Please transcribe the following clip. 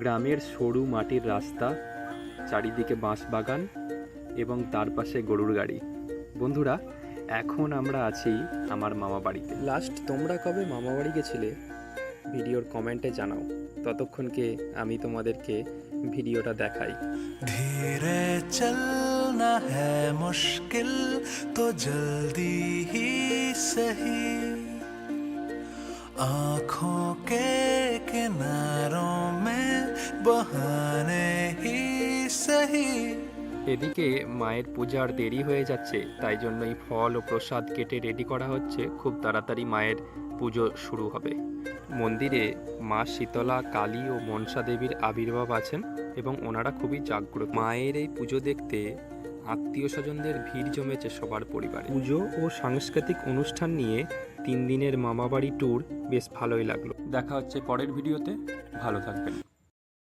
গ্রামের সরু মাটির রাস্তা, চারিদিকে বাঁশ বাগান এবং তার পাশে গরুর গাড়ি। বন্ধুরা, এখন আমরা আছি আমার মামা বাড়িতে। লাস্ট তোমরা কবে মামা বাড়ি গেছিলে ভিডিওর কমেন্টে জানাও। ততক্ষণকে আমি তোমাদেরকে ভিডিওটা দেখাই। धीरे चलना है मुश्किल तो जल्दी ही सही, आँखों के किनारों में बहाने ही सही। এদিকে মায়ের পূজার দেরি হয়ে যাচ্ছে, তাই জন্যই ফল ও প্রসাদ কেটে রেডি করা হচ্ছে। খুব তাড়াতাড়ি মায়ের পুজো শুরু হবে। মন্দিরে মা শীতলা, কালী ও মনসা দেবীর আবির্ভাব আছেন এবং ওনারা খুবই জাগ্রত। মায়ের এই পুজো দেখতে আত্মীয় স্বজনদের ভিড় জমেছে সবার পরিবারে। পুজো ও সাংস্কৃতিক অনুষ্ঠান নিয়ে 3 দিনের মামাবাড়ি ট্যুর বেশ ভালোই লাগলো। দেখা হচ্ছে পরের ভিডিওতে, ভালো থাকবেন।